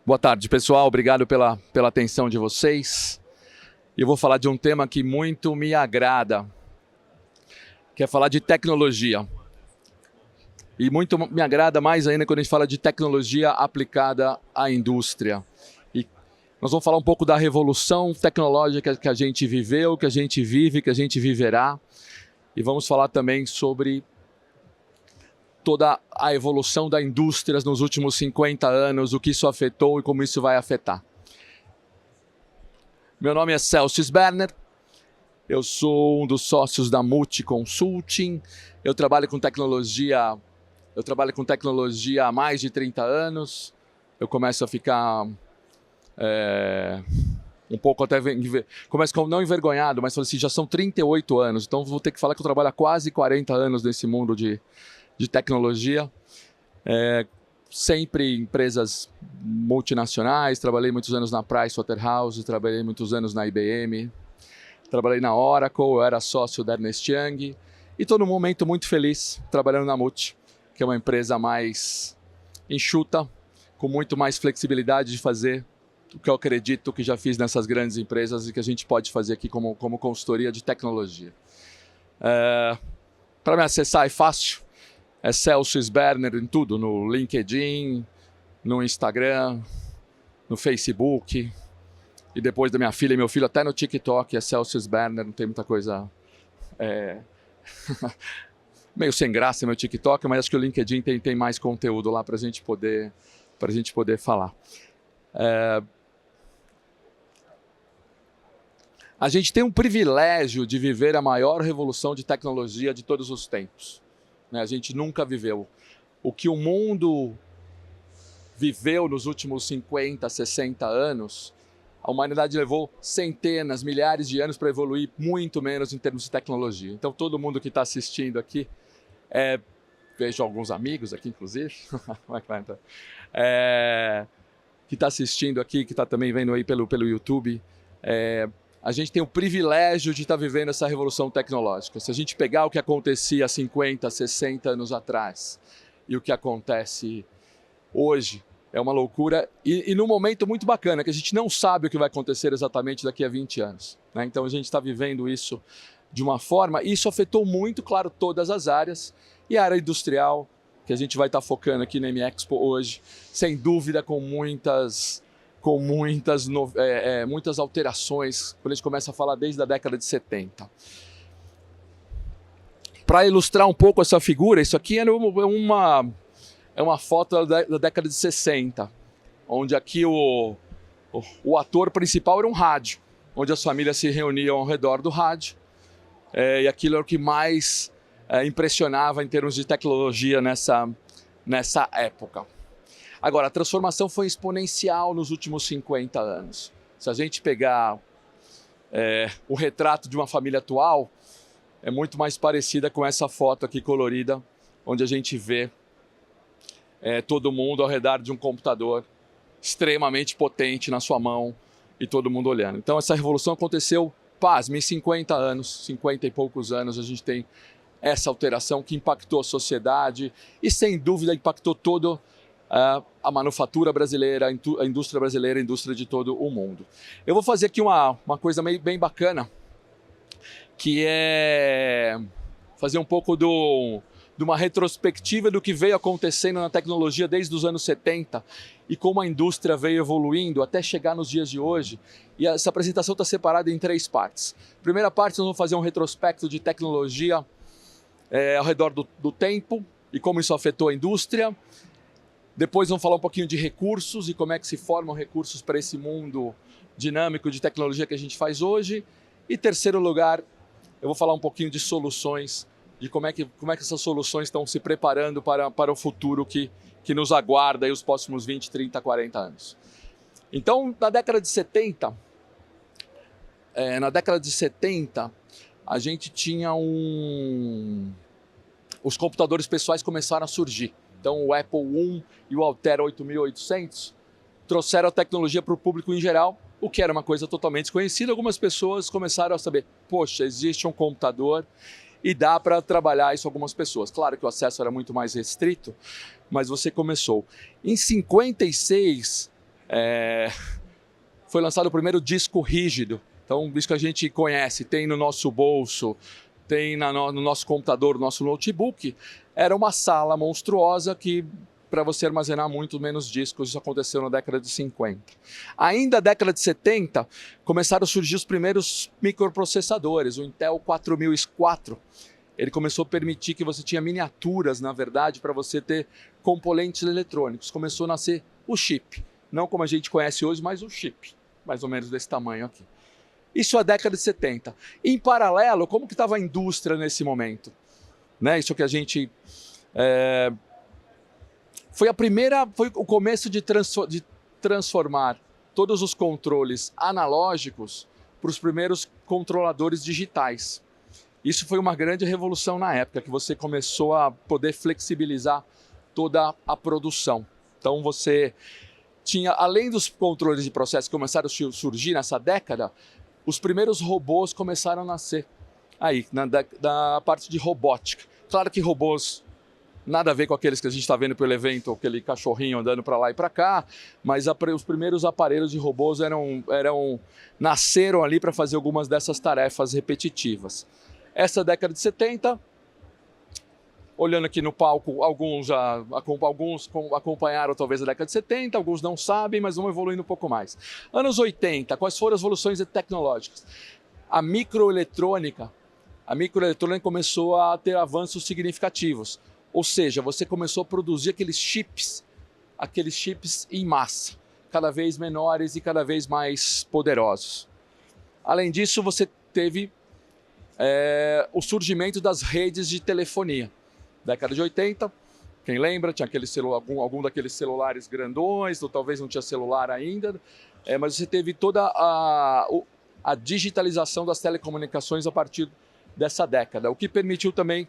Boa tarde, pessoal. Obrigado pela atenção de vocês. Eu vou falar de um tema que muito me agrada, que é falar de tecnologia. E muito me agrada mais ainda quando a gente fala de tecnologia aplicada à indústria. E nós vamos falar um pouco da revolução tecnológica que a gente viveu, que a gente vive, que a gente viverá. E vamos falar também sobre toda a evolução da indústria nos últimos 50 anos, o que isso afetou e como isso vai afetar. Meu nome é Celso Sberner, eu sou um dos sócios da Multi Consulting, eu trabalho com tecnologia há mais de 30 anos, eu começo a ficar um pouco até, começo não envergonhado, mas assim, já são 38 anos, então vou ter que falar que eu trabalho há quase 40 anos nesse mundo de tecnologia, sempre em empresas multinacionais, trabalhei muitos anos na Pricewaterhouse, trabalhei muitos anos na IBM, trabalhei na Oracle, eu era sócio da Ernst Young e estou num momento muito feliz trabalhando na Multi, que é uma empresa mais enxuta, com muito mais flexibilidade de fazer o que eu acredito que já fiz nessas grandes empresas e que a gente pode fazer aqui como consultoria de tecnologia. Para me acessar é fácil. É Celso Sberner em tudo, no LinkedIn, no Instagram, no Facebook. E depois da minha filha e meu filho, até no TikTok, é Celso Sberner, não tem muita coisa... meio sem graça meu TikTok, mas acho que o LinkedIn tem mais conteúdo lá para a gente poder falar. A gente tem um privilégio de viver a maior revolução de tecnologia de todos os tempos. A gente nunca viveu. O que o mundo viveu nos últimos 50, 60 anos, a humanidade levou centenas, milhares de anos para evoluir muito menos em termos de tecnologia. Então todo mundo que está assistindo aqui, vejo alguns amigos aqui inclusive, que está assistindo aqui, que está também vendo aí pelo YouTube, a gente tem o privilégio de estar vivendo essa revolução tecnológica. Se a gente pegar o que acontecia há 50, 60 anos atrás e o que acontece hoje, é uma loucura e num momento muito bacana, que a gente não sabe o que vai acontecer exatamente daqui a 20 anos. Então a gente está vivendo isso de uma forma, e isso afetou muito, claro, todas as áreas, e a área industrial, que a gente vai estar focando aqui na M-Expo hoje, sem dúvida com muitas alterações, quando a gente começa a falar desde a década de 70. Para ilustrar um pouco essa figura, isso aqui é uma foto da década de 60, onde aqui o ator principal era um rádio, onde as famílias se reuniam ao redor do rádio, e aquilo era o que mais impressionava em termos de tecnologia nessa época. Agora, a transformação foi exponencial nos últimos 50 anos. Se a gente pegar o retrato de uma família atual, é muito mais parecida com essa foto aqui colorida, onde a gente vê todo mundo ao redor de um computador extremamente potente na sua mão e todo mundo olhando. Então essa revolução aconteceu, pasme, em 50 anos, 50 e poucos anos, a gente tem essa alteração que impactou a sociedade e sem dúvida impactou toda a manufatura brasileira, a indústria brasileira, a indústria de todo o mundo. Eu vou fazer aqui uma coisa bem bacana, que é fazer um pouco de uma retrospectiva do que veio acontecendo na tecnologia desde os anos 70 e como a indústria veio evoluindo até chegar nos dias de hoje. E essa apresentação está separada em 3 partes. Primeira parte, nós vamos fazer um retrospecto de tecnologia ao redor do tempo e como isso afetou a indústria. Depois vamos falar um pouquinho de recursos e como é que se formam recursos para esse mundo dinâmico de tecnologia que a gente faz hoje. E terceiro lugar, eu vou falar um pouquinho de soluções, de como é que essas soluções estão se preparando para o futuro que nos aguarda aí os próximos 20, 30, 40 anos. Então, na década de 70, a gente tinha os computadores pessoais começaram a surgir. Então, o Apple I e o Altera 8800 trouxeram a tecnologia para o público em geral, o que era uma coisa totalmente desconhecida. Algumas pessoas começaram a saber, poxa, existe um computador e dá para trabalhar isso algumas pessoas. Claro que o acesso era muito mais restrito, mas você começou. Em 56, Foi lançado o primeiro disco rígido. Então, isso que a gente conhece, tem no nosso bolso, tem no nosso computador, no nosso notebook. Era uma sala monstruosa que, para você armazenar muito menos discos, isso aconteceu na década de 50. Ainda na década de 70, começaram a surgir os primeiros microprocessadores, o Intel 4004. Ele começou a permitir que você tinha miniaturas, na verdade, para você ter componentes eletrônicos. Começou a nascer o chip. Não como a gente conhece hoje, mas o chip. Mais ou menos desse tamanho aqui. Isso é a década de 70. Em paralelo, como que estava a indústria nesse momento? Né? Isso que a gente... Foi o começo de transformar todos os controles analógicos para os primeiros controladores digitais. Isso foi uma grande revolução na época, que você começou a poder flexibilizar toda a produção. Então você tinha, além dos controles de processo que começaram a surgir nessa década, os primeiros robôs começaram a nascer aí, na parte de robótica. Claro que robôs nada a ver com aqueles que a gente está vendo pelo evento, aquele cachorrinho andando para lá e para cá, mas os primeiros aparelhos de robôs nasceram ali para fazer algumas dessas tarefas repetitivas. Essa década de 70, olhando aqui no palco, alguns acompanharam talvez a década de 70, alguns não sabem, mas vamos evoluindo um pouco mais. Anos 80, quais foram as evoluções tecnológicas? A microeletrônica começou a ter avanços significativos. Ou seja, você começou a produzir aqueles chips em massa, cada vez menores e cada vez mais poderosos. Além disso, você teve o surgimento das redes de telefonia. Década de 80, quem lembra, tinha algum daqueles celulares grandões, ou talvez não tinha celular ainda, mas você teve toda a digitalização das telecomunicações a partir dessa década, o que permitiu também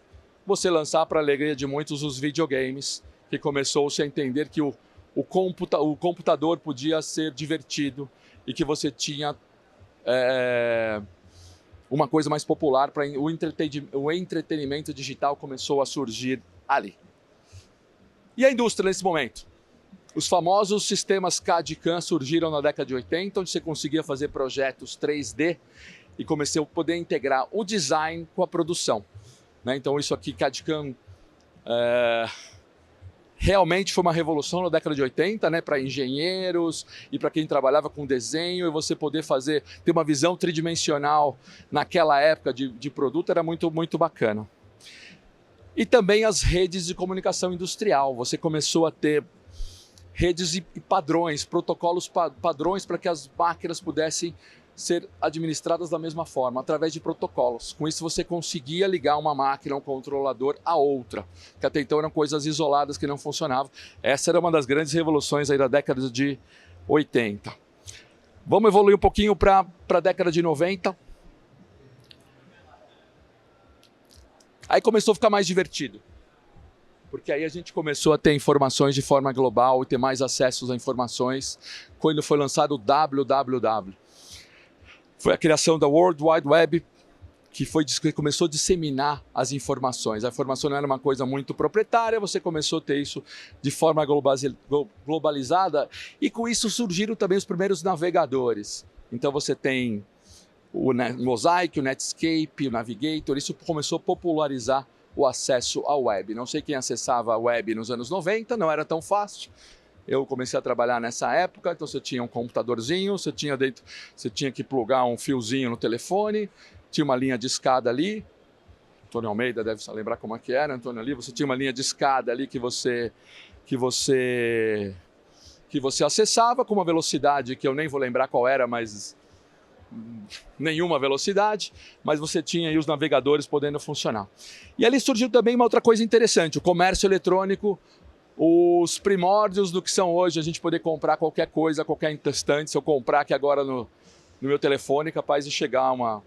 você lançar, para a alegria de muitos, os videogames, que começou-se a entender que o computador podia ser divertido e que você tinha uma coisa mais popular, para o entretenimento digital começou a surgir ali. E a indústria nesse momento? Os famosos sistemas CAD e CAM surgiram na década de 80, onde você conseguia fazer projetos 3D e começou a poder integrar o design com a produção. Então isso aqui, CAD e CAM, realmente foi uma revolução na década de 80, para engenheiros e para quem trabalhava com desenho, e você poder ter uma visão tridimensional naquela época de produto era muito, muito bacana. E também as redes de comunicação industrial. Você começou a ter redes e padrões, protocolos padrões para que as máquinas pudessem ser administradas da mesma forma, através de protocolos. Com isso você conseguia ligar uma máquina, um controlador a outra, que até então eram coisas isoladas que não funcionavam. Essa era uma das grandes revoluções aí da década de 80. Vamos evoluir um pouquinho para a década de 90. Aí começou a ficar mais divertido, porque aí a gente começou a ter informações de forma global e ter mais acessos a informações, quando foi lançado o www. Foi a criação da World Wide Web, que começou a disseminar as informações. A informação não era uma coisa muito proprietária, você começou a ter isso de forma globalizada, e com isso surgiram também os primeiros navegadores. Então você tem o Mosaic, o Netscape, o Navigator, isso começou a popularizar o acesso à web. Não sei quem acessava a web nos anos 90, não era tão fácil. Eu comecei a trabalhar nessa época, então você tinha um computadorzinho, você tinha que plugar um fiozinho no telefone, tinha uma linha de escada ali. Antônio Almeida deve lembrar como é que era, Antônio, ali. Você tinha uma linha de escada ali que você acessava com uma velocidade que eu nem vou lembrar qual era, mas nenhuma velocidade, mas você tinha aí os navegadores podendo funcionar. E ali surgiu também uma outra coisa interessante, o comércio eletrônico, os primórdios do que são hoje, a gente poder comprar qualquer coisa a qualquer instante. Se eu comprar aqui agora no meu telefone, capaz de chegar uma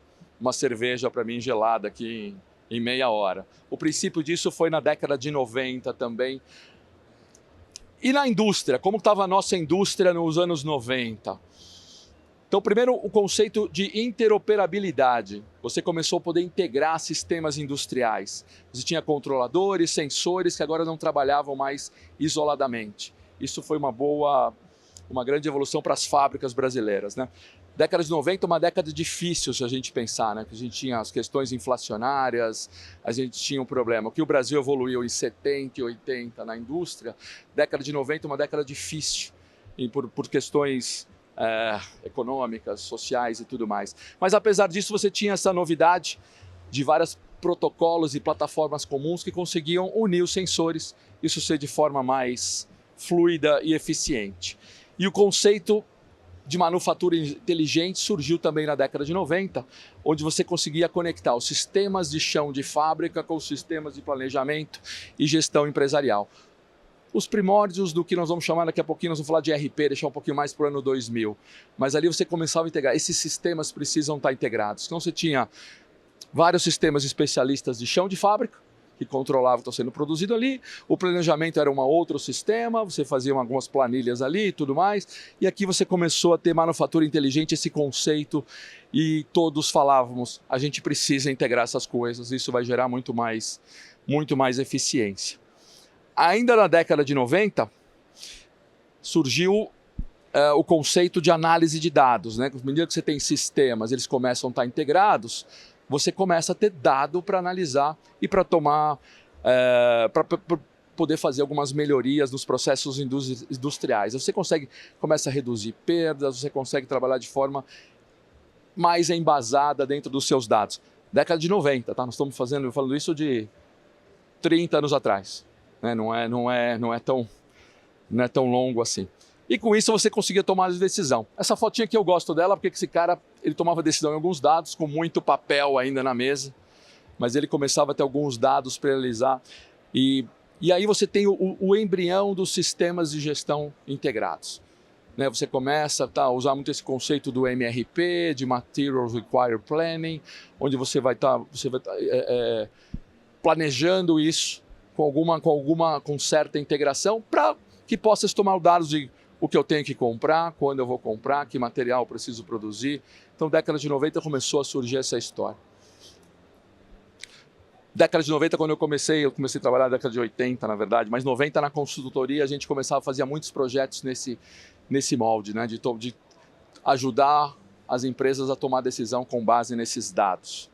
cerveja para mim gelada aqui em meia hora. O princípio disso foi na década de 90 também. E na indústria, como estava a nossa indústria nos anos 90? Então, primeiro, o conceito de interoperabilidade. Você começou a poder integrar sistemas industriais. Você tinha controladores, sensores que agora não trabalhavam mais isoladamente. Isso foi uma boa uma grande evolução para as fábricas brasileiras, né? Década de 90 uma década difícil, se a gente pensar, né? Que a gente tinha as questões inflacionárias, a gente tinha um problema. O que o Brasil evoluiu em 70 e 80 na indústria, década de 90 uma década difícil, e por questões econômicas, sociais e tudo mais. Mas apesar disso, você tinha essa novidade de vários protocolos e plataformas comuns que conseguiam unir os sensores, isso ser de forma mais fluida e eficiente. E o conceito de manufatura inteligente surgiu também na década de 90, onde você conseguia conectar os sistemas de chão de fábrica com os sistemas de planejamento e gestão empresarial. Os primórdios do que nós vamos chamar daqui a pouquinho, nós vamos falar de ERP, deixar um pouquinho mais para o ano 2000. Mas ali você começava a integrar, esses sistemas precisam estar integrados. Então você tinha vários sistemas especialistas de chão de fábrica, que controlavam o que está sendo produzido ali, o planejamento era um outro sistema, você fazia algumas planilhas ali e tudo mais, e aqui você começou a ter manufatura inteligente, esse conceito, e todos falávamos, a gente precisa integrar essas coisas, isso vai gerar muito mais eficiência. Ainda na década de 90, surgiu o conceito de análise de dados, né? À medida que você tem sistemas, eles começam a estar integrados, você começa a ter dado para analisar e para tomar, para poder fazer algumas melhorias nos processos industriais. Você começa a reduzir perdas, você consegue trabalhar de forma mais embasada dentro dos seus dados. Década de 90, tá? Nós estamos falando isso de 30 anos atrás, né? Não é tão longo assim. E com isso você conseguia tomar a decisão. Essa fotinha aqui eu gosto dela porque esse cara ele tomava decisão em alguns dados, com muito papel ainda na mesa, mas ele começava a ter alguns dados para realizar. E aí você tem o embrião dos sistemas de gestão integrados. Né? Você começa a usar muito esse conceito do MRP, de Materials Required Planning, onde você vai estar planejando isso com certa integração para que possa tomar os dados de o que eu tenho que comprar, quando eu vou comprar, que material eu preciso produzir. Então, década de 90 começou a surgir essa história. Década de 90, quando eu comecei a trabalhar na década de 80, na verdade, mas 90 na consultoria, a gente começava a fazer muitos projetos nesse molde, né, de ajudar as empresas a tomar decisão com base nesses dados.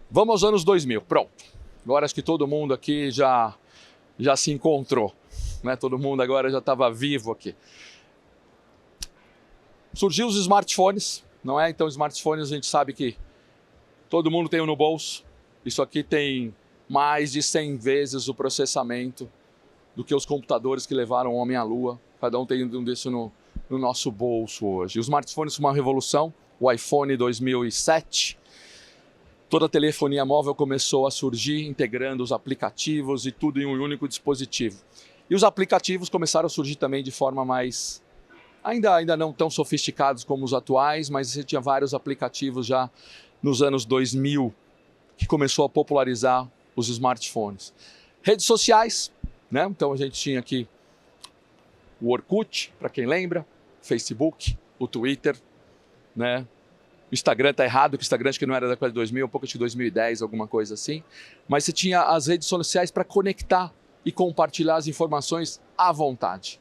Vamos aos anos 2000, pronto. Agora acho que todo mundo aqui já se encontrou, né? Todo mundo agora já estava vivo aqui. Surgiu os smartphones, não é? Então, smartphones a gente sabe que todo mundo tem um no bolso. Isso aqui tem mais de 100 vezes o processamento do que os computadores que levaram o homem à Lua. Cada um tem um desses no nosso bolso hoje. Os smartphones são uma revolução. O iPhone 2007, toda a telefonia móvel começou a surgir, integrando os aplicativos e tudo em um único dispositivo. E os aplicativos começaram a surgir também de forma mais... Ainda não tão sofisticados como os atuais, mas você tinha vários aplicativos já nos anos 2000 que começou a popularizar os smartphones. Redes sociais, né? Então a gente tinha aqui o Orkut, para quem lembra, Facebook, o Twitter, né? O Instagram está errado, que o Instagram acho que não era da década de 2000, um pouco de 2010, alguma coisa assim. Mas você tinha as redes sociais para conectar e compartilhar as informações à vontade.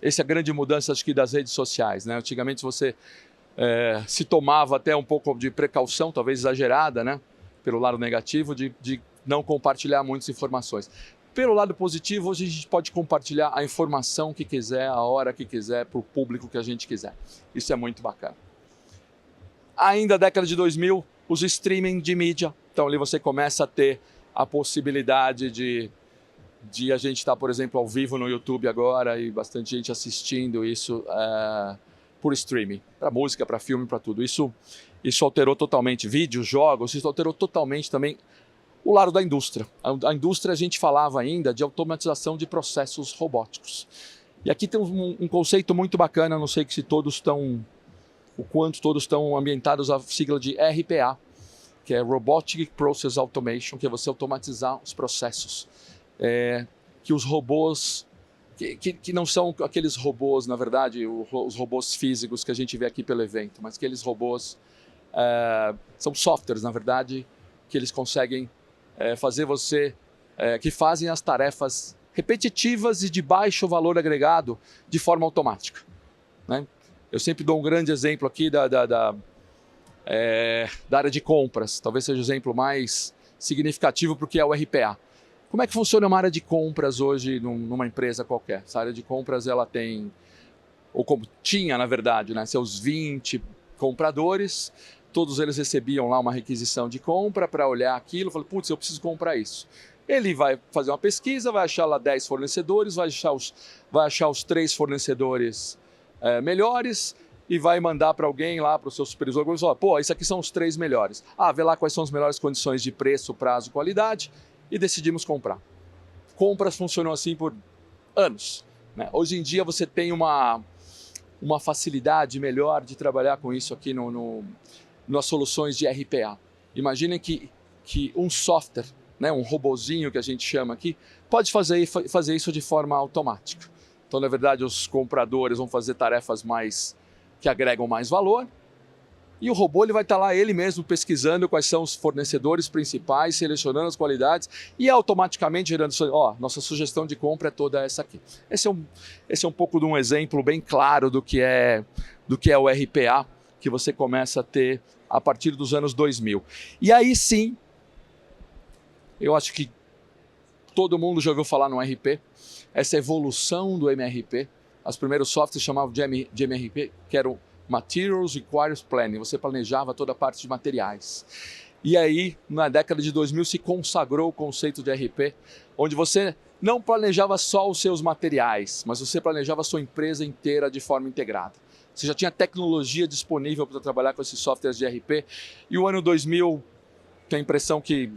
Essa é a grande mudança, acho que, das redes sociais, né? Antigamente você se tomava até um pouco de precaução, talvez exagerada, né? Pelo lado negativo, de não compartilhar muitas informações. Pelo lado positivo, hoje a gente pode compartilhar a informação que quiser, a hora que quiser, para o público que a gente quiser. Isso é muito bacana. Ainda década de 2000, os streaming de mídia. Então ali você começa a ter a possibilidade de a gente estar, por exemplo, ao vivo no YouTube agora e bastante gente assistindo isso por streaming, para música, para filme, para tudo. Isso alterou totalmente vídeos, jogos, isso alterou totalmente também o lado da indústria. A indústria a gente falava ainda de automatização de processos robóticos. E aqui tem um conceito muito bacana, não sei se todos estão, o quanto todos estão ambientados à sigla de RPA, que é Robotic Process Automation, que é você automatizar os processos. Que os robôs, que não são aqueles robôs, na verdade, os robôs físicos que a gente vê aqui pelo evento, mas aqueles robôs são softwares, na verdade, que eles conseguem fazer que fazem as tarefas repetitivas e de baixo valor agregado de forma automática. né? Eu sempre dou um grande exemplo aqui da área de compras, talvez seja o exemplo mais significativo porque é o RPA. Como é que funciona uma área de compras hoje numa empresa qualquer? Essa área de compras ela tem, ou como tinha na verdade, né, seus 20 compradores, todos eles recebiam lá uma requisição de compra para olhar aquilo, falar, putz, eu preciso comprar isso. Ele vai fazer uma pesquisa, vai achar lá 10 fornecedores, vai achar os 3 fornecedores melhores e vai mandar para alguém lá, para o seu supervisor, e falar, pô, esses aqui são os 3 melhores. Vê lá quais são as melhores condições de preço, prazo, qualidade e decidimos comprar. Compras funcionam assim por anos, né? Hoje em dia você tem uma facilidade melhor de trabalhar com isso aqui nas soluções de RPA. Imaginem que um software, né, um robozinho que a gente chama aqui, pode fazer isso de forma automática. Então, na verdade, os compradores vão fazer tarefas que agregam mais valor e o robô ele vai estar lá ele mesmo pesquisando quais são os fornecedores principais, selecionando as qualidades e automaticamente gerando, nossa sugestão de compra é toda essa aqui. Esse é um pouco de um exemplo bem claro do que é o RPA, que você começa a ter a partir dos anos 2000. E aí sim, eu acho que todo mundo já ouviu falar no RP, essa evolução do MRP. Os primeiros softwares chamavam de MRP, que eram Materials Requirements Planning, você planejava toda a parte de materiais. E aí, na década de 2000, se consagrou o conceito de RP, onde você não planejava só os seus materiais, mas você planejava a sua empresa inteira de forma integrada. Você já tinha tecnologia disponível para trabalhar com esses softwares de RP, e o ano 2000, tem a impressão que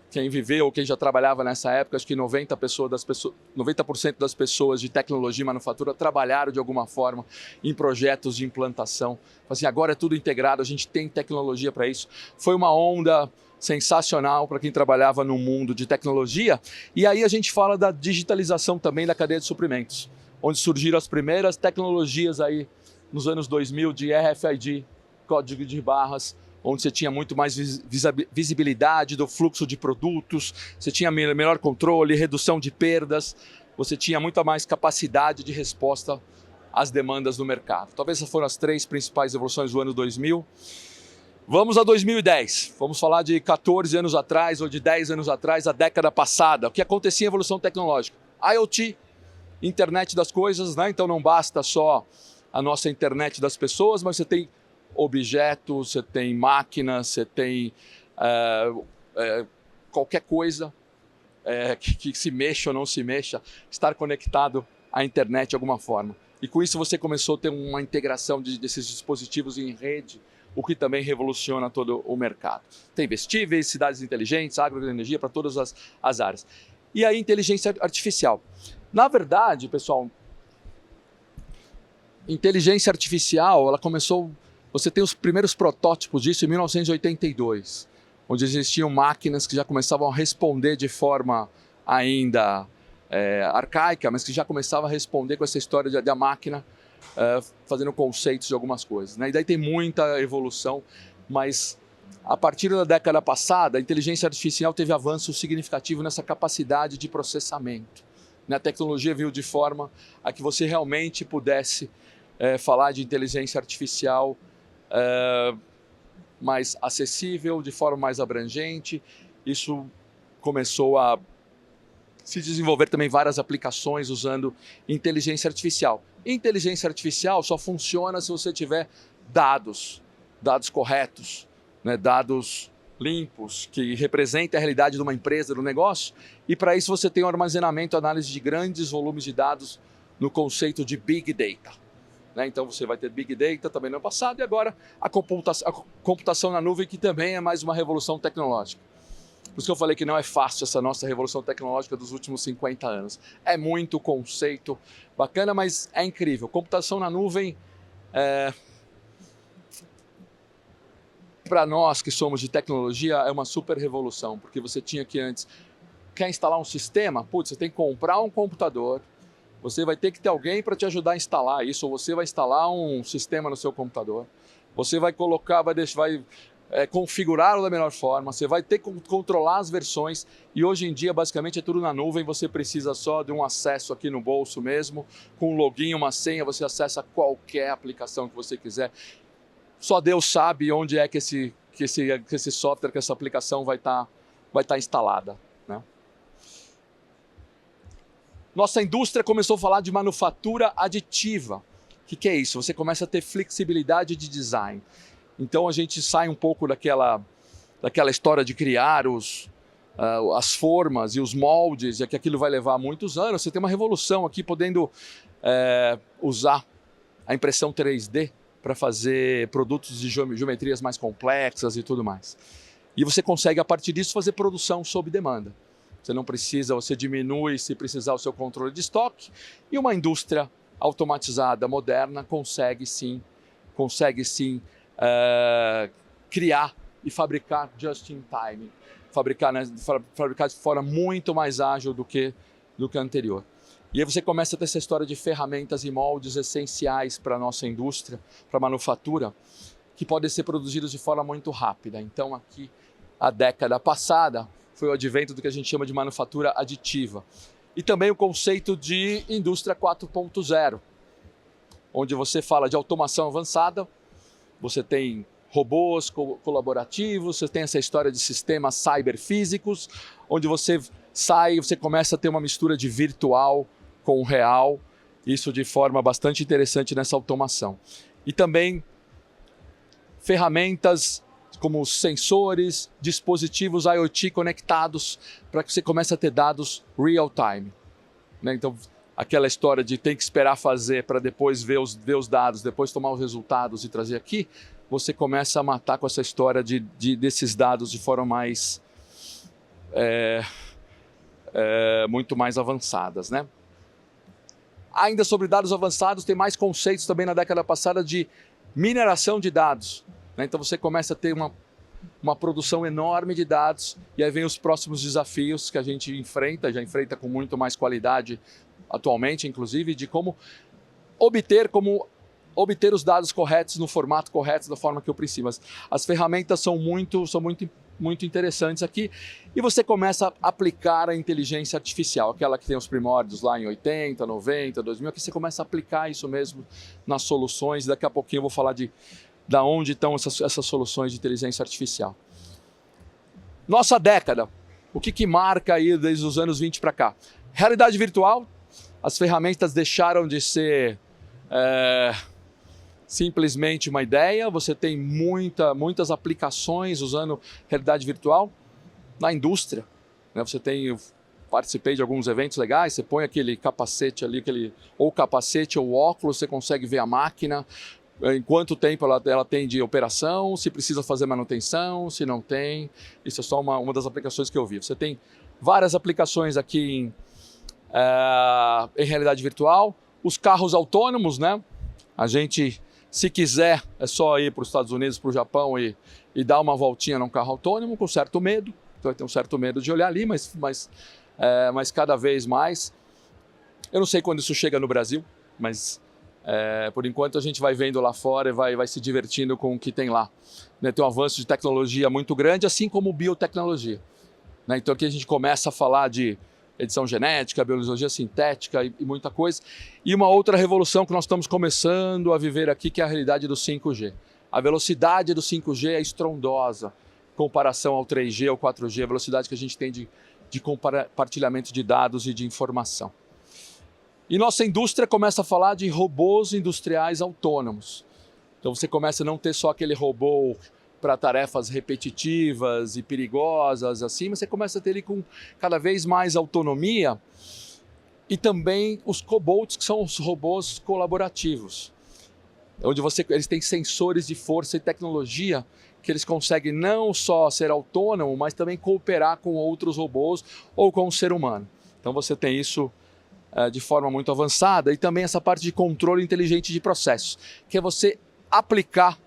quem viveu ou quem já trabalhava nessa época, acho que 90% das pessoas de tecnologia e manufatura trabalharam de alguma forma em projetos de implantação. Assim, agora é tudo integrado, a gente tem tecnologia para isso. Foi uma onda sensacional para quem trabalhava no mundo de tecnologia. E aí a gente fala da digitalização também da cadeia de suprimentos, onde surgiram as primeiras tecnologias aí nos anos 2000 de RFID, código de barras, onde você tinha muito mais visibilidade do fluxo de produtos, você tinha melhor controle, redução de perdas, você tinha muita mais capacidade de resposta às demandas do mercado. Talvez essas foram as 3 principais evoluções do ano 2000. Vamos a 2010, vamos falar de 14 anos atrás ou de 10 anos atrás, a década passada. O que acontecia em evolução tecnológica? IoT, internet das coisas, né? Então não basta só a nossa internet das pessoas, mas você tem objetos, você tem máquinas, você tem qualquer coisa que se mexa ou não se mexa, estar conectado à internet de alguma forma. E com isso você começou a ter uma integração desses dispositivos em rede, o que também revoluciona todo o mercado. Tem vestíveis, cidades inteligentes, agroenergia para todas as áreas. E a inteligência artificial. Na verdade, pessoal, inteligência artificial, ela começou... Você tem os primeiros protótipos disso em 1982, onde existiam máquinas que já começavam a responder de forma ainda arcaica, mas que já começavam a responder com essa história da máquina fazendo conceitos de algumas coisas, né? E daí tem muita evolução, mas a partir da década passada, a inteligência artificial teve avanço significativo nessa capacidade de processamento, né? A tecnologia veio de forma a que você realmente pudesse falar de inteligência artificial mais acessível, de forma mais abrangente. Isso começou a se desenvolver também várias aplicações usando inteligência artificial. Inteligência artificial só funciona se você tiver dados corretos, né? Dados limpos, que representem a realidade de uma empresa, do negócio, e para isso você tem o armazenamento e análise de grandes volumes de dados no conceito de Big Data. Então você vai ter Big Data também no passado e agora a computação na nuvem, que também é mais uma revolução tecnológica. Por isso que eu falei que não é fácil essa nossa revolução tecnológica dos últimos 50 anos. É muito conceito bacana, mas é incrível. Computação na nuvem, para nós que somos de tecnologia, é uma super revolução, porque você tinha que antes, quer instalar um sistema? Putz, você tem que comprar um computador, você vai ter que ter alguém para te ajudar a instalar isso, ou você vai instalar um sistema no seu computador, você vai colocar, vai configurá-lo da melhor forma, você vai ter que controlar as versões e hoje em dia basicamente é tudo na nuvem, você precisa só de um acesso aqui no bolso mesmo, com um login, uma senha, você acessa qualquer aplicação que você quiser. Só Deus sabe onde é que esse software, que essa aplicação vai estar instalada, né? Nossa indústria começou a falar de manufatura aditiva. O que é isso? Você começa a ter flexibilidade de design. Então a gente sai um pouco daquela história de criar as formas e os moldes, e que aquilo vai levar muitos anos. Você tem uma revolução aqui podendo usar a impressão 3D para fazer produtos de geometrias mais complexas e tudo mais. E você consegue, a partir disso, fazer produção sob demanda. Você não precisa, você diminui, se precisar, o seu controle de estoque, e uma indústria automatizada, moderna, consegue sim criar e fabricar just in time, fabricar de forma muito mais ágil do que a anterior. E aí você começa a ter essa história de ferramentas e moldes essenciais para a nossa indústria, para a manufatura, que podem ser produzidos de forma muito rápida. Então aqui, a década passada, foi o advento do que a gente chama de manufatura aditiva. E também o conceito de indústria 4.0, onde você fala de automação avançada, você tem robôs colaborativos, você tem essa história de sistemas cyberfísicos, onde você começa a ter uma mistura de virtual com o real, isso de forma bastante interessante nessa automação. E também ferramentas como sensores, dispositivos IoT conectados, para que você comece a ter dados real time, né? Então, aquela história de tem que esperar fazer para depois ver os dados, depois tomar os resultados e trazer aqui, você começa a matar com essa história desses dados de forma mais muito mais avançadas, né? Ainda sobre dados avançados, tem mais conceitos também na década passada de mineração de dados, né? Então você começa a ter uma produção enorme de dados, e aí vem os próximos desafios que a gente já enfrenta com muito mais qualidade atualmente, inclusive, de como obter os dados corretos no formato correto, da forma que eu preciso. As ferramentas são muito interessantes aqui, e você começa a aplicar a inteligência artificial, aquela que tem os primórdios lá em 80, 90, 2000, aqui você começa a aplicar isso mesmo nas soluções. Daqui a pouquinho eu vou falar da onde estão essas soluções de inteligência artificial. Nossa década, o que marca aí desde os anos 20 para cá? Realidade virtual, as ferramentas deixaram de ser simplesmente uma ideia, você tem muitas aplicações usando realidade virtual na indústria, né? Eu participei de alguns eventos legais, você põe aquele capacete ali, ou capacete ou óculos, você consegue ver a máquina, em quanto tempo ela tem de operação, se precisa fazer manutenção, se não tem. Isso é só uma das aplicações que eu vi. Você tem várias aplicações aqui em realidade virtual. Os carros autônomos, né? A gente, se quiser, é só ir para os Estados Unidos, para o Japão e dar uma voltinha num carro autônomo com certo medo. Então vai ter um certo medo de olhar ali, mas cada vez mais. Eu não sei quando isso chega no Brasil, mas por enquanto a gente vai vendo lá fora e vai se divertindo com o que tem lá, né? Tem um avanço de tecnologia muito grande, assim como biotecnologia, né? Então aqui a gente começa a falar de edição genética, biologia sintética e muita coisa. E uma outra revolução que nós estamos começando a viver aqui, que é a realidade do 5G. A velocidade do 5G é estrondosa em comparação ao 3G ou 4G, a velocidade que a gente tem de compartilhamento de dados e de informação. E nossa indústria começa a falar de robôs industriais autônomos. Então você começa a não ter só aquele robô para tarefas repetitivas e perigosas, assim, mas você começa a ter ele com cada vez mais autonomia, e também os cobots, que são os robôs colaborativos, onde eles têm sensores de força e tecnologia que eles conseguem não só ser autônomo, mas também cooperar com outros robôs ou com o ser humano. Então você tem isso de forma muito avançada, e também essa parte de controle inteligente de processos, que é você aplicar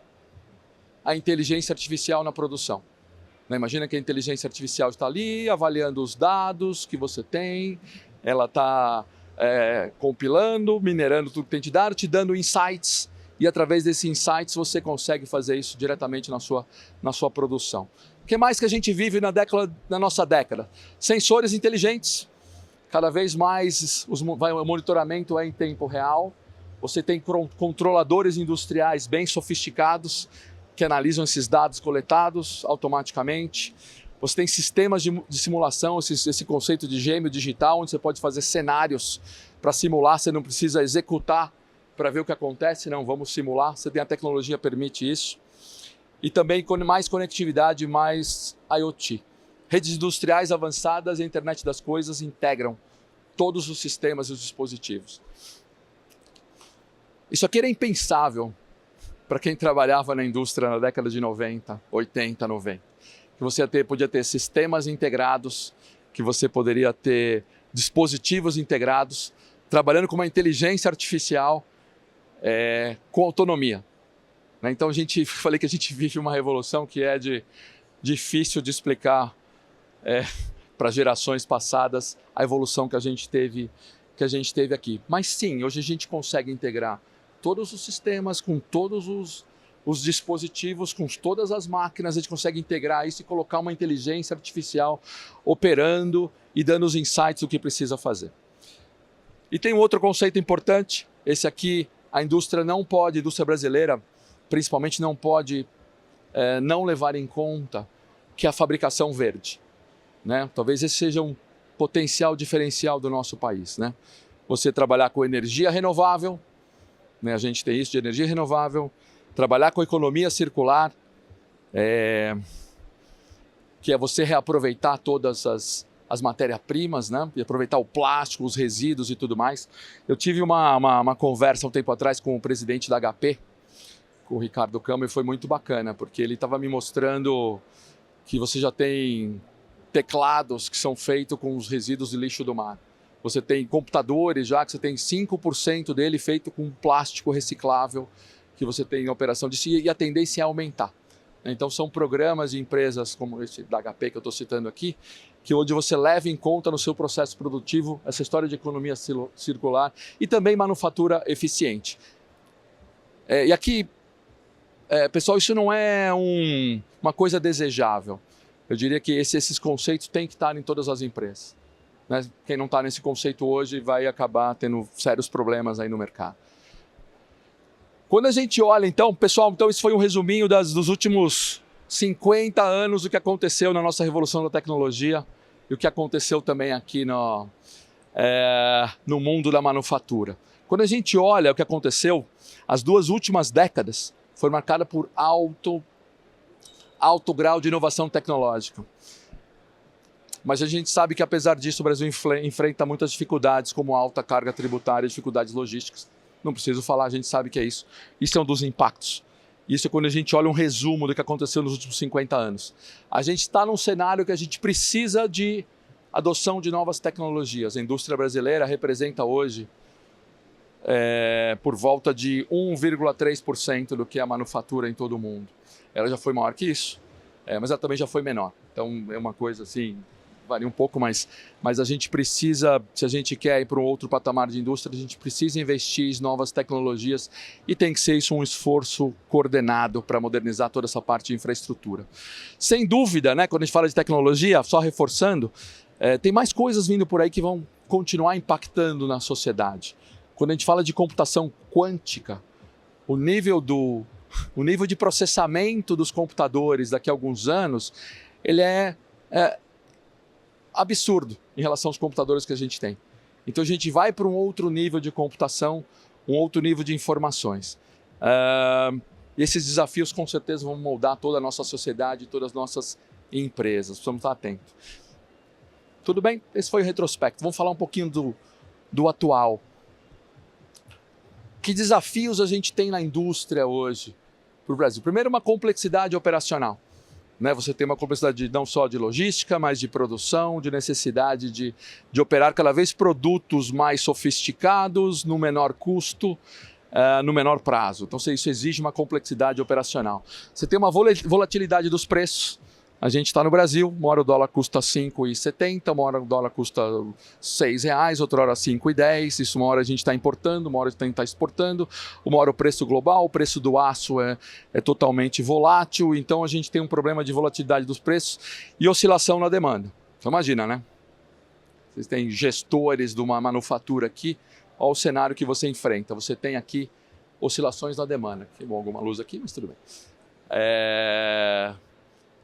a inteligência artificial na produção. Imagina que a inteligência artificial está ali avaliando os dados que você tem, ela está compilando, minerando tudo que tem te dado, te dando insights, e através desses insights você consegue fazer isso diretamente na sua produção. O que mais que a gente vive na nossa década? Sensores inteligentes, cada vez mais o monitoramento é em tempo real, você tem controladores industriais bem sofisticados que analisam esses dados coletados automaticamente, você tem sistemas de simulação, esse conceito de gêmeo digital, onde você pode fazer cenários para simular, você não precisa executar para ver o que acontece, não, vamos simular, você tem a tecnologia que permite isso. E também com mais conectividade, mais IoT. Redes industriais avançadas e a internet das coisas integram todos os sistemas e os dispositivos. Isso aqui era impensável para quem trabalhava na indústria na década de 90, 80, 90. Que você podia ter sistemas integrados, que você poderia ter dispositivos integrados, trabalhando com uma inteligência artificial, com autonomia. Então falei que a gente vive uma revolução que é difícil de explicar para gerações passadas a evolução que a gente teve aqui. Mas sim, hoje a gente consegue integrar todos os sistemas com todos os dispositivos, com todas as máquinas, a gente consegue integrar isso e colocar uma inteligência artificial operando e dando os insights do que precisa fazer. E tem um outro conceito importante, esse aqui, a indústria brasileira, principalmente não pode não levar em conta, que é a fabricação verde. Né? Talvez esse seja um potencial diferencial do nosso país. Né? Você trabalhar com energia renovável, né? A gente tem isso de energia renovável, trabalhar com economia circular, que é você reaproveitar todas as matérias-primas, né? E aproveitar o plástico, os resíduos e tudo mais. Eu tive uma conversa um tempo atrás com o presidente da HP, com o Ricardo Câmara, e foi muito bacana, porque ele estava me mostrando que você já tem teclados que são feitos com os resíduos de lixo do mar. Você tem computadores já que você tem 5% dele feito com plástico reciclável, que você tem em operação disso, e a tendência é aumentar. Então são programas de empresas como esse da HP que eu estou citando aqui, que onde você leva em conta no seu processo produtivo essa história de economia circular e também manufatura eficiente. E aqui, pessoal, isso não é uma coisa desejável. Eu diria que esses conceitos têm que estar em todas as empresas. Né? Quem não está nesse conceito hoje vai acabar tendo sérios problemas aí no mercado. Quando a gente olha, então, pessoal, esse foi um resuminho dos últimos 50 anos do que aconteceu na nossa revolução da tecnologia e o que aconteceu também aqui no mundo da manufatura. Quando a gente olha o que aconteceu, as 2 últimas décadas foram marcadas por alto grau de inovação tecnológica. Mas a gente sabe que, apesar disso, o Brasil enfrenta muitas dificuldades, como alta carga tributária e dificuldades logísticas. Não preciso falar, a gente sabe que é isso. Isso é um dos impactos. Isso é quando a gente olha um resumo do que aconteceu nos últimos 50 anos. A gente está num cenário que a gente precisa de adoção de novas tecnologias. A indústria brasileira representa hoje por volta de 1,3% do que é a manufatura em todo o mundo. Ela já foi maior que isso, mas ela também já foi menor. Então é uma coisa assim, varia um pouco, mas a gente precisa, se a gente quer ir para um outro patamar de indústria, a gente precisa investir em novas tecnologias e tem que ser isso um esforço coordenado para modernizar toda essa parte de infraestrutura. Sem dúvida, né, quando a gente fala de tecnologia, só reforçando, tem mais coisas vindo por aí que vão continuar impactando na sociedade. Quando a gente fala de computação quântica, o nível de processamento dos computadores daqui a alguns anos, ele é absurdo em relação aos computadores que a gente tem. Então a gente vai para um outro nível de computação, um outro nível de informações. E esses desafios com certeza vão moldar toda a nossa sociedade, todas as nossas empresas. Precisamos estar atentos. Tudo bem? Esse foi o retrospecto. Vamos falar um pouquinho do atual. Que desafios a gente tem na indústria hoje para o Brasil? Primeiro, uma complexidade operacional. Né? Você tem uma complexidade não só de logística, mas de produção, de necessidade de operar cada vez produtos mais sofisticados, no menor custo, no menor prazo. Então isso exige uma complexidade operacional. Você tem uma volatilidade dos preços, A gente está no Brasil, uma hora o dólar custa R$ 5,70, uma hora o dólar custa R$ 6, outra hora R$ 5,10, isso uma hora a gente está importando, uma hora a gente está exportando, uma hora o preço global, o preço do aço é totalmente volátil, então a gente tem um problema de volatilidade dos preços e oscilação na demanda. Você imagina, né? Vocês têm gestores de uma manufatura aqui, olha o cenário que você enfrenta, você tem aqui oscilações na demanda. Que bom, alguma luz aqui, mas tudo bem.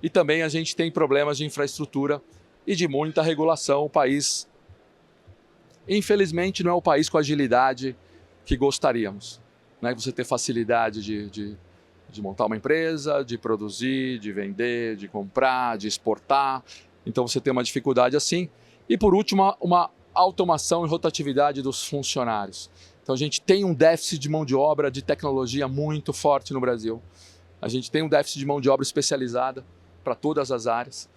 E também a gente tem problemas de infraestrutura e de muita regulação. O país, infelizmente, não é o país com a agilidade que gostaríamos. Né? Você ter facilidade de montar uma empresa, de produzir, de vender, de comprar, de exportar. Então você tem uma dificuldade assim. E por último, uma automação e rotatividade dos funcionários. Então a gente tem um déficit de mão de obra de tecnologia muito forte no Brasil. A gente tem um déficit de mão de obra especializada para todas as áreas.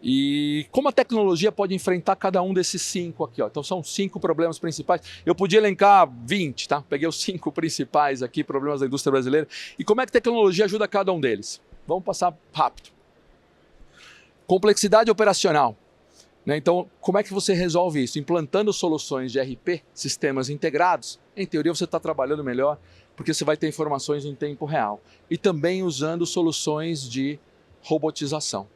E como a tecnologia pode enfrentar cada um desses 5 aqui? Ó. Então são 5 problemas principais. Eu podia elencar 20, tá? Peguei os 5 principais aqui, problemas da indústria brasileira. E como é que a tecnologia ajuda cada um deles? Vamos passar rápido. Complexidade operacional. Então, como é que você resolve isso? Implantando soluções de ERP, sistemas integrados, em teoria você está trabalhando melhor, porque você vai ter informações em tempo real. E também usando soluções de robotização.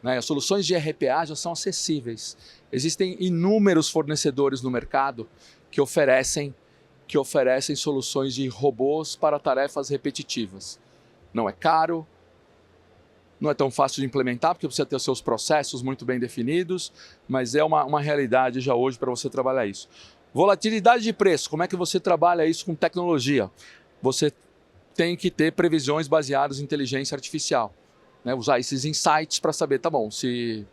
As soluções de RPA já são acessíveis. Existem inúmeros fornecedores no mercado que oferecem soluções de robôs para tarefas repetitivas. Não é caro, não é tão fácil de implementar, porque precisa ter os seus processos muito bem definidos, mas é uma realidade já hoje para você trabalhar isso. Volatilidade de preço, como é que você trabalha isso com tecnologia? Você tem que ter previsões baseadas em inteligência artificial. Usar esses insights para saber, tá bom, se...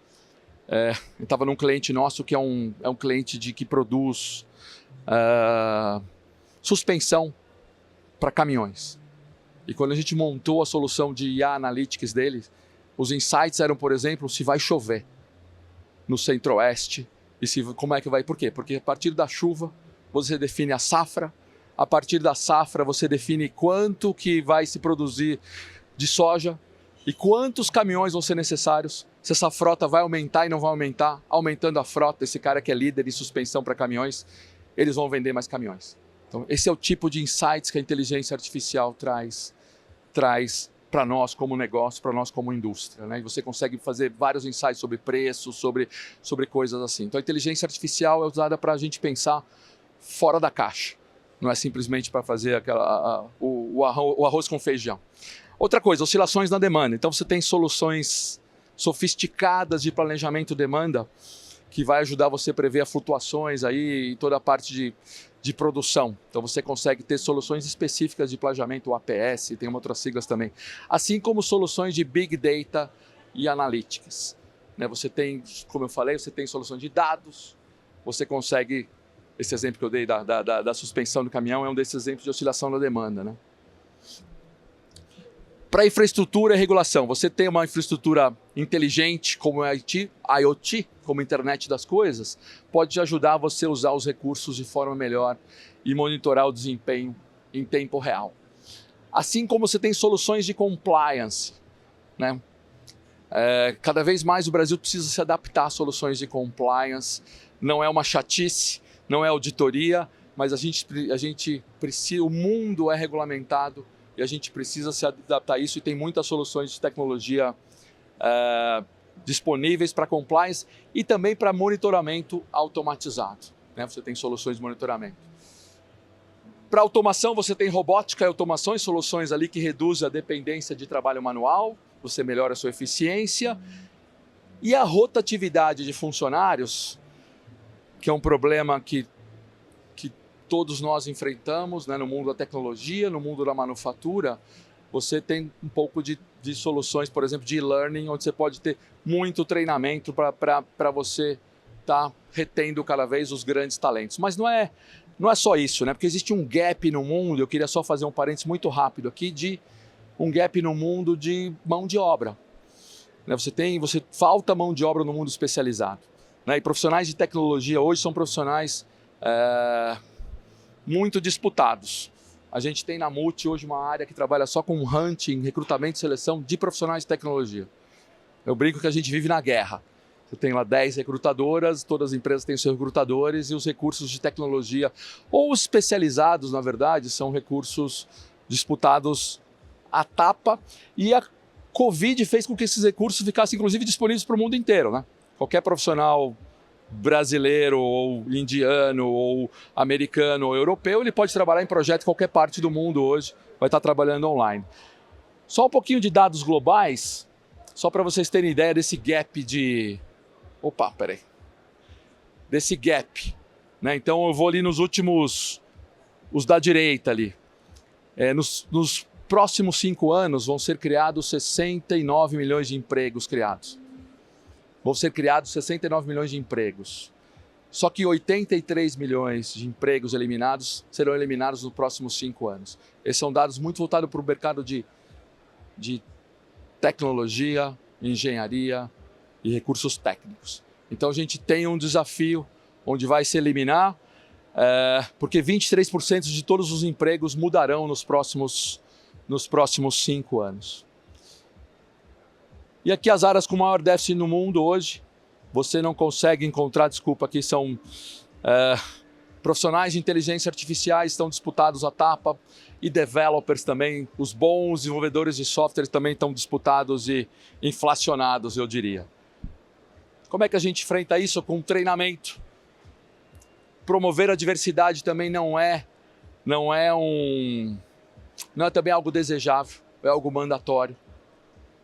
eu estava num cliente nosso que é um cliente que produz suspensão para caminhões. E quando a gente montou a solução de IA Analytics deles, os insights eram, por exemplo, se vai chover no centro-oeste. E como é que vai? Por quê? Porque a partir da chuva você define a safra, a partir da safra você define quanto que vai se produzir de soja e quantos caminhões vão ser necessários, se essa frota vai aumentar e não vai aumentar. Aumentando a frota, esse cara que é líder em suspensão para caminhões, eles vão vender mais caminhões. Então, esse é o tipo de insights que a inteligência artificial traz para nós como negócio, para nós como indústria. E você consegue fazer vários insights sobre preço, sobre coisas assim. Então, a inteligência artificial é usada para a gente pensar fora da caixa. Não é simplesmente para fazer o arroz com feijão. Outra coisa, oscilações na demanda. Então, você tem soluções sofisticadas de planejamento demanda que vai ajudar você a prever as flutuações aí, toda a parte de produção. Então você consegue ter soluções específicas de planejamento, o APS, tem outras siglas também. Assim como soluções de Big Data e Analytics. Você tem, como eu falei, você tem soluções de dados, você consegue, esse exemplo que eu dei da suspensão do caminhão é um desses exemplos de oscilação da demanda. Para infraestrutura e regulação, você tem uma infraestrutura inteligente como IoT, como internet das coisas, pode ajudar você a usar os recursos de forma melhor e monitorar o desempenho em tempo real. Assim como você tem soluções de compliance. Cada vez mais o Brasil precisa se adaptar a soluções de compliance. Não é uma chatice, não é auditoria, mas a gente precisa, o mundo é regulamentado, e a gente precisa se adaptar a isso e tem muitas soluções de tecnologia disponíveis para compliance e também para monitoramento automatizado. Você tem soluções de monitoramento. Para automação, você tem robótica e automações, soluções ali que reduzem a dependência de trabalho manual, você melhora a sua eficiência. E a rotatividade de funcionários, que é um problema que todos nós enfrentamos no mundo da tecnologia, no mundo da manufatura, você tem um pouco de soluções, por exemplo, de e-learning, onde você pode ter muito treinamento para você estar retendo cada vez os grandes talentos. Mas não é só isso, porque existe um gap no mundo, eu queria só fazer um parênteses muito rápido aqui, de um gap no mundo de mão de obra. Falta mão de obra no mundo especializado. E profissionais de tecnologia hoje são profissionais muito disputados. A gente tem na Multi hoje uma área que trabalha só com hunting, recrutamento e seleção de profissionais de tecnologia. Eu brinco que a gente vive na guerra. Você tem lá 10 recrutadoras, todas as empresas têm seus recrutadores e os recursos de tecnologia, ou especializados, na verdade, são recursos disputados à tapa. E a Covid fez com que esses recursos ficassem, inclusive, disponíveis para o mundo inteiro, né? Qualquer profissional brasileiro, ou indiano, ou americano, ou europeu, ele pode trabalhar em projeto em qualquer parte do mundo hoje, vai estar trabalhando online. Só um pouquinho de dados globais, só para vocês terem ideia desse gap de... Desse gap, né? Então eu vou ali nos últimos, os da direita ali. Nos próximos 5 anos vão ser criados 69 milhões de empregos criados. Vão ser criados 69 milhões de empregos. Só que 83 milhões de empregos eliminados serão eliminados nos próximos 5 anos. Esses são dados muito voltados para o mercado de tecnologia, engenharia e recursos técnicos. Então a gente tem um desafio onde vai se eliminar, porque 23% de todos os empregos mudarão nos próximos 5 anos. E aqui as áreas com maior déficit no mundo hoje, você não consegue encontrar, desculpa, aqui são profissionais de inteligência artificial estão disputados à tapa e developers também, os bons desenvolvedores de software também estão disputados e inflacionados, eu diria. Como é que a gente enfrenta isso? Com treinamento. Promover a diversidade também não é também algo desejável, é algo mandatório.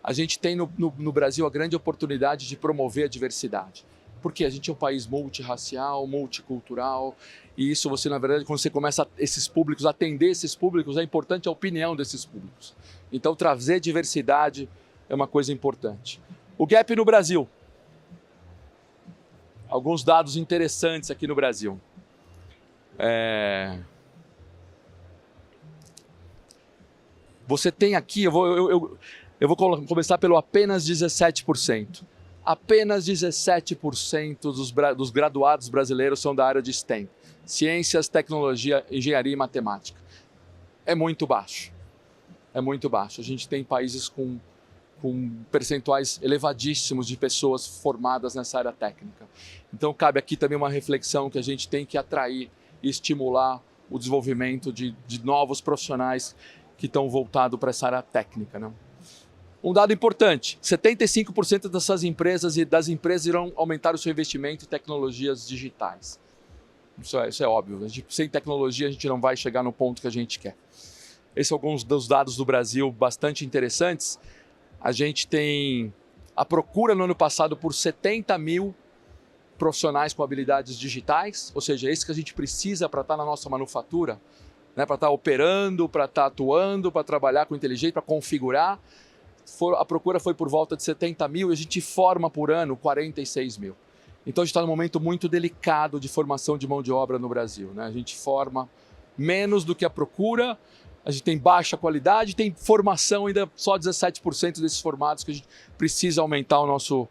A gente tem no Brasil a grande oportunidade de promover a diversidade. Porque a gente é um país multirracial, multicultural, e isso você, na verdade, quando você começa a atender esses públicos, é importante a opinião desses públicos. Então, trazer diversidade é uma coisa importante. O gap no Brasil. Alguns dados interessantes aqui no Brasil. Você tem aqui, eu vou começar pelo apenas 17%. Apenas 17% dos graduados brasileiros são da área de STEM. Ciências, tecnologia, engenharia e matemática. É muito baixo. É muito baixo. A gente tem países com percentuais elevadíssimos de pessoas formadas nessa área técnica. Então cabe aqui também uma reflexão que a gente tem que atrair e estimular o desenvolvimento de novos profissionais que estão voltados para essa área técnica, né? Um dado importante, 75% dessas empresas irão aumentar o seu investimento em tecnologias digitais. Isso é óbvio, sem tecnologia a gente não vai chegar no ponto que a gente quer. Esses são alguns dos dados do Brasil bastante interessantes. A gente tem a procura no ano passado por 70 mil profissionais com habilidades digitais, ou seja, esse que a gente precisa para estar na nossa manufatura, né, para estar operando, para estar atuando, para trabalhar com inteligência, para configurar. A procura foi por volta de 70 mil e a gente forma por ano 46 mil. Então a gente está num momento muito delicado de formação de mão de obra no Brasil, né? A gente forma menos do que a procura, a gente tem baixa qualidade, tem formação ainda só 17% desses formados que a gente precisa aumentar o nosso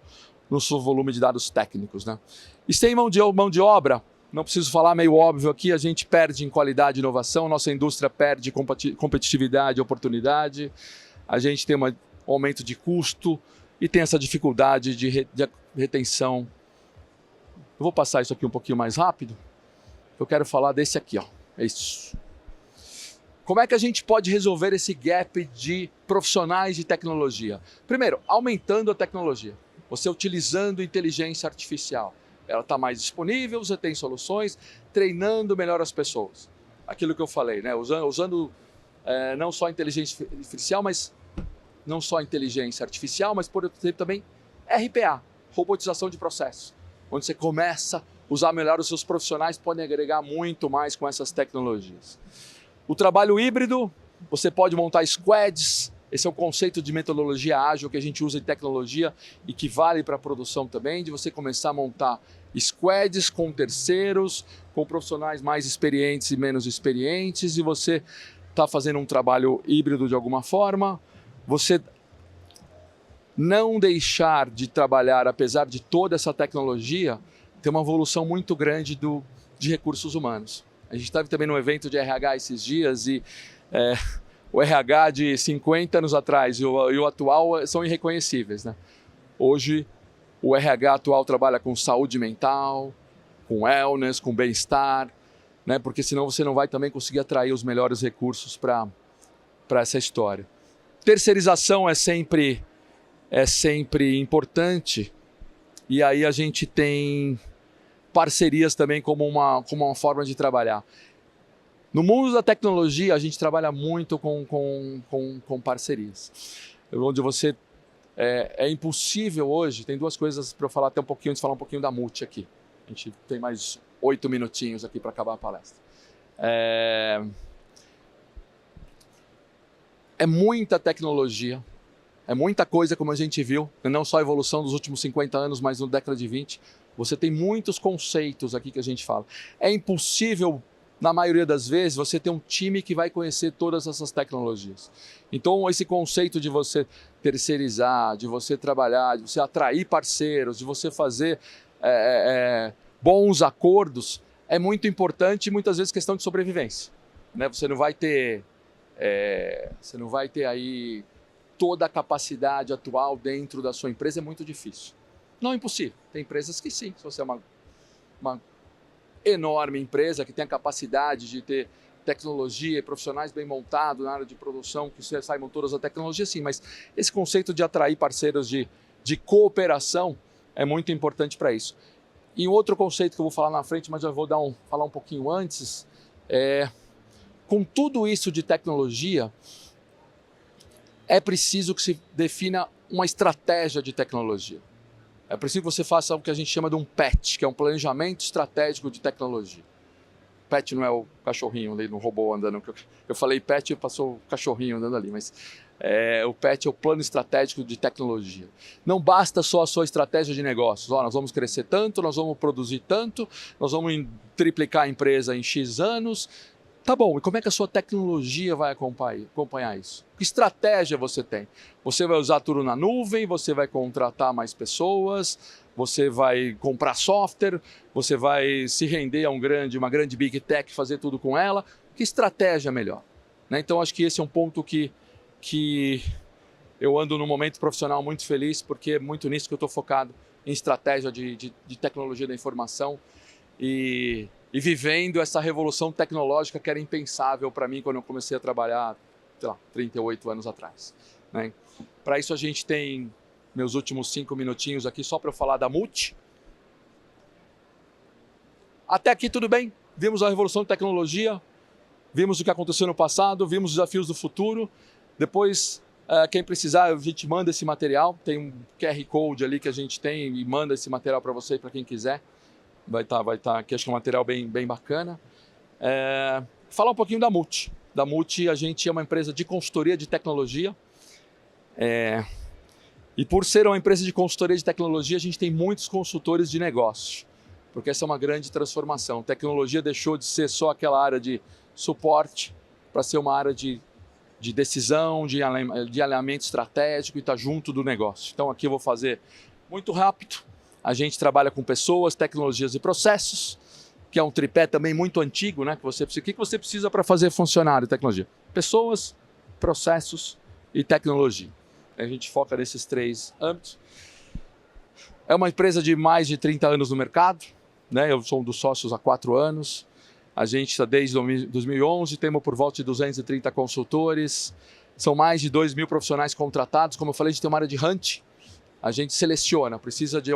volume de dados técnicos, né? E sem mão de obra, não preciso falar, meio óbvio aqui, a gente perde em qualidade e inovação, nossa indústria perde competitividade e oportunidade, a gente tem um aumento de custo e tem essa dificuldade de retenção. Eu vou passar isso aqui um pouquinho mais rápido. Eu quero falar desse aqui, ó. É isso. Como é que a gente pode resolver esse gap de profissionais de tecnologia? Primeiro, aumentando a tecnologia. Você utilizando inteligência artificial. Ela está mais disponível, você tem soluções, treinando melhor as pessoas. Aquilo que eu falei, né? Usando não só inteligência artificial, mas por exemplo, também RPA, robotização de processos, onde você começa a usar melhor os seus profissionais, podem agregar muito mais com essas tecnologias. O trabalho híbrido, você pode montar squads, esse é o conceito de metodologia ágil que a gente usa em tecnologia e que vale para a produção também, de você começar a montar squads com terceiros, com profissionais mais experientes e menos experientes, e você está fazendo um trabalho híbrido de alguma forma. Você não deixar de trabalhar, apesar de toda essa tecnologia, tem uma evolução muito grande de recursos humanos. A gente estava também num evento de RH esses dias e o RH de 50 anos atrás e o atual são irreconhecíveis, né? Hoje, o RH atual trabalha com saúde mental, com wellness, com bem-estar, né? Porque senão você não vai também conseguir atrair os melhores recursos para essa história. Terceirização é sempre importante, e aí a gente tem parcerias também como uma forma de trabalhar. No mundo da tecnologia, a gente trabalha muito com parcerias, onde você é impossível hoje. Tem duas coisas para eu falar até um pouquinho, antes de falar um pouquinho da Multi aqui. A gente tem mais 8 minutinhos aqui para acabar a palestra. É muita tecnologia, é muita coisa, como a gente viu, não só a evolução dos últimos 50 anos, mas na década de 20. Você tem muitos conceitos aqui que a gente fala. É impossível, na maioria das vezes, você ter um time que vai conhecer todas essas tecnologias. Então, esse conceito de você terceirizar, de você trabalhar, de você atrair parceiros, de você fazer bons acordos, é muito importante e muitas vezes questão de sobrevivência, né? Você não vai ter aí toda a capacidade atual dentro da sua empresa, é muito difícil. Não é impossível. Tem empresas que sim, se você é uma enorme empresa que tem a capacidade de ter tecnologia e profissionais bem montados na área de produção, que saibam todas as tecnologias, sim, mas esse conceito de atrair parceiros de cooperação é muito importante para isso. E um outro conceito que eu vou falar na frente, mas já vou falar um pouquinho antes, com tudo isso de tecnologia, é preciso que se defina uma estratégia de tecnologia. É preciso que você faça o que a gente chama de um PET, que é um planejamento estratégico de tecnologia. PET não é o cachorrinho ali no robô andando. Eu falei PET e passou o cachorrinho andando ali, mas o PET é o plano estratégico de tecnologia. Não basta só a sua estratégia de negócios. Nós vamos crescer tanto, nós vamos produzir tanto, nós vamos triplicar a empresa em X anos. Tá bom, e como é que a sua tecnologia vai acompanhar isso? Que estratégia você tem? Você vai usar tudo na nuvem, você vai contratar mais pessoas, você vai comprar software, você vai se render a uma grande Big Tech, fazer tudo com ela. Que estratégia melhor? Né? Então, acho que esse é um ponto que eu ando num momento profissional muito feliz, porque é muito nisso que eu estou focado, em estratégia de tecnologia da informação e vivendo essa revolução tecnológica que era impensável para mim quando eu comecei a trabalhar, sei lá, 38 anos atrás, né? Para isso a gente tem meus últimos 5 minutinhos aqui só para eu falar da Multi. Até aqui tudo bem? Vimos a revolução de tecnologia, vimos o que aconteceu no passado, vimos os desafios do futuro. Depois, quem precisar, a gente manda esse material, tem um QR Code ali que a gente tem e manda esse material para você e para quem quiser. Vai estar aqui, acho que é um material bem bacana. Falar um pouquinho da Multi. Da Multi, a gente é uma empresa de consultoria de tecnologia. E por ser uma empresa de consultoria de tecnologia, a gente tem muitos consultores de negócio. Porque essa é uma grande transformação. Tecnologia deixou de ser só aquela área de suporte para ser uma área de decisão, de alinhamento estratégico e estar junto do negócio. Então aqui eu vou fazer muito rápido. A gente trabalha com pessoas, tecnologias e processos, que é um tripé também muito antigo, né? O que você precisa para fazer funcionar a tecnologia? Pessoas, processos e tecnologia. A gente foca nesses 3 âmbitos. É uma empresa de mais de 30 anos no mercado, né? Eu sou um dos sócios há 4 anos. A gente está desde 2011, temos por volta de 230 consultores, são mais de 2.000 profissionais contratados. Como eu falei, a gente tem uma área de hunting. A gente seleciona, precisa de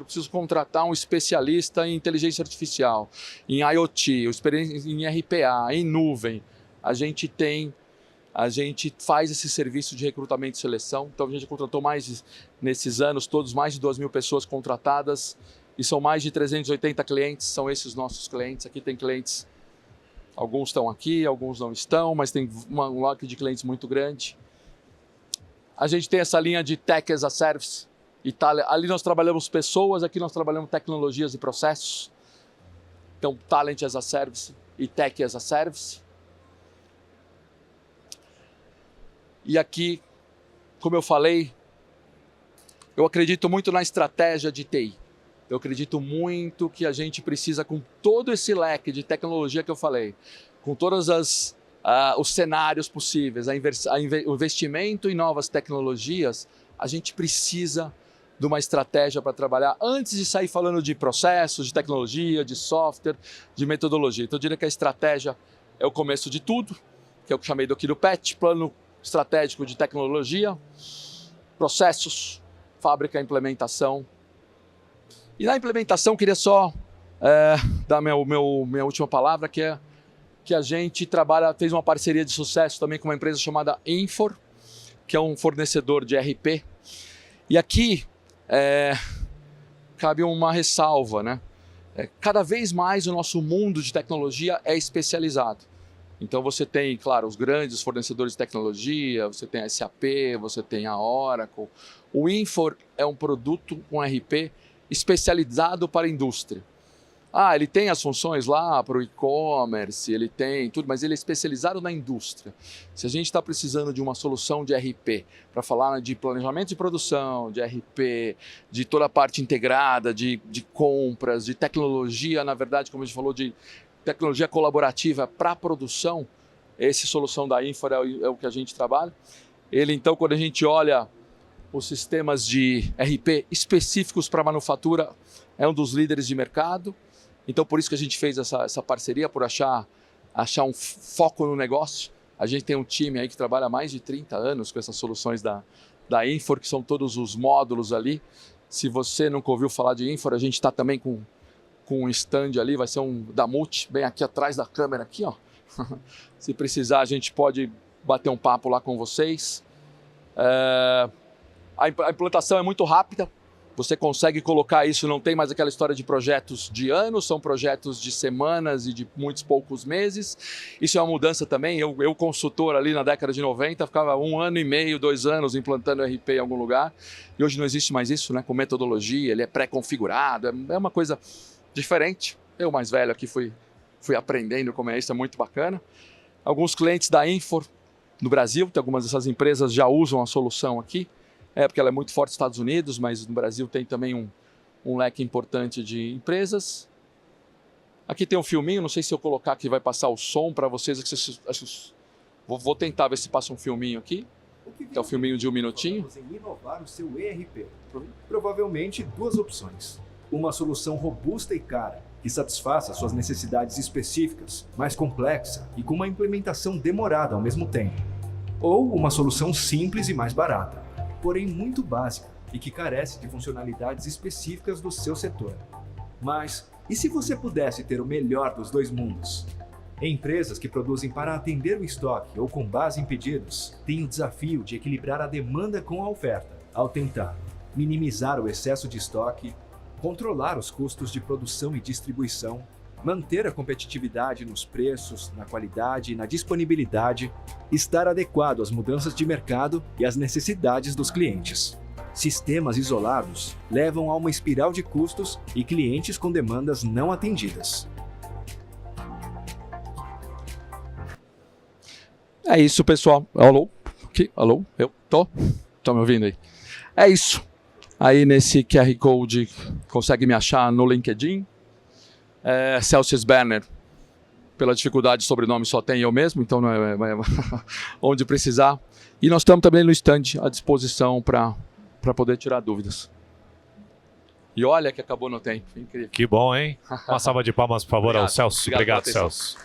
preciso contratar um especialista em inteligência artificial, em IoT, em RPA, em nuvem. A gente faz esse serviço de recrutamento e seleção. Então a gente contratou nesses anos todos, mais de 2.000 pessoas contratadas e são mais de 380 clientes, são esses nossos clientes. Aqui tem clientes, alguns estão aqui, alguns não estão, mas tem um leque de clientes muito grande. A gente tem essa linha de Tech as a Service. Ali nós trabalhamos pessoas, aqui nós trabalhamos tecnologias e processos. Então, Talent as a Service e Tech as a Service. E aqui, como eu falei, eu acredito muito na estratégia de TI. Eu acredito muito que a gente precisa, com todo esse leque de tecnologia que eu falei, com todos os cenários possíveis, o investimento em novas tecnologias, a gente precisa de uma estratégia para trabalhar antes de sair falando de processos, de tecnologia, de software, de metodologia. Então eu diria que a estratégia é o começo de tudo, que é o que eu chamei aqui do PET, Plano Estratégico de Tecnologia, processos, fábrica, implementação. E na implementação, queria só dar minha última palavra, que é que a gente fez uma parceria de sucesso também com uma empresa chamada Infor, que é um fornecedor de ERP. E aqui cabe uma ressalva, né? Cada vez mais o nosso mundo de tecnologia é especializado. Então você tem, claro, os grandes fornecedores de tecnologia, você tem a SAP, você tem a Oracle. O Infor é um produto, um ERP, especializado para a indústria. Ele tem as funções lá para o e-commerce, ele tem tudo, mas ele é especializado na indústria. Se a gente está precisando de uma solução de ERP, para falar de planejamento de produção, de ERP, de toda a parte integrada, de compras, de tecnologia, na verdade, como a gente falou, de tecnologia colaborativa para a produção, essa solução da Infor é o que a gente trabalha. Ele, então, quando a gente olha os sistemas de ERP específicos para manufatura, é um dos líderes de mercado. Então, por isso que a gente fez essa parceria, por achar um foco no negócio. A gente tem um time aí que trabalha há mais de 30 anos com essas soluções da Infor, que são todos os módulos ali. Se você nunca ouviu falar de Infor, a gente está também com um stand ali, vai ser um da Multi, bem aqui atrás da câmera, aqui, ó. Se precisar, a gente pode bater um papo lá com vocês. A implantação é muito rápida, você consegue colocar isso, não tem mais aquela história de projetos de anos, são projetos de semanas e de muitos poucos meses. Isso é uma mudança também, eu consultor ali na década de 90, ficava 1 ano e meio, 2 anos implantando RP em algum lugar, e hoje não existe mais isso, né? Com metodologia, ele é pré-configurado, é uma coisa diferente. Eu, mais velho aqui, fui aprendendo como é isso, é muito bacana. Alguns clientes da Infor no Brasil, tem algumas dessas empresas já usam a solução aqui, porque ela é muito forte nos Estados Unidos, mas no Brasil tem também um leque importante de empresas. Aqui tem um filminho, não sei se eu colocar aqui vai passar o som para vocês. Vou tentar ver se passa um filminho aqui, que é o filminho de 1 minutinho. Em inovar o seu ERP. Provavelmente 2 opções. Uma solução robusta e cara, que satisfaça suas necessidades específicas, mais complexa e com uma implementação demorada ao mesmo tempo. Ou uma solução simples e mais barata, porém muito básica e que carece de funcionalidades específicas do seu setor. Mas, e se você pudesse ter o melhor dos 2 mundos? Empresas que produzem para atender o estoque ou com base em pedidos têm o desafio de equilibrar a demanda com a oferta, ao tentar minimizar o excesso de estoque, controlar os custos de produção e distribuição, manter a competitividade nos preços, na qualidade e na disponibilidade, estar adequado às mudanças de mercado e às necessidades dos clientes. Sistemas isolados levam a uma espiral de custos e clientes com demandas não atendidas. É isso, pessoal. Alô? Aqui? Alô? Eu? Tô me ouvindo aí? É isso. Aí nesse QR Code consegue me achar no LinkedIn. Celsius Berner, pela dificuldade de sobrenome só tem eu mesmo, então não é onde precisar. E nós estamos também no stand à disposição para poder tirar dúvidas. E olha que acabou no tempo, incrível. Que bom, hein? Uma salva de palmas, por favor, ao Celso. Obrigado Celso.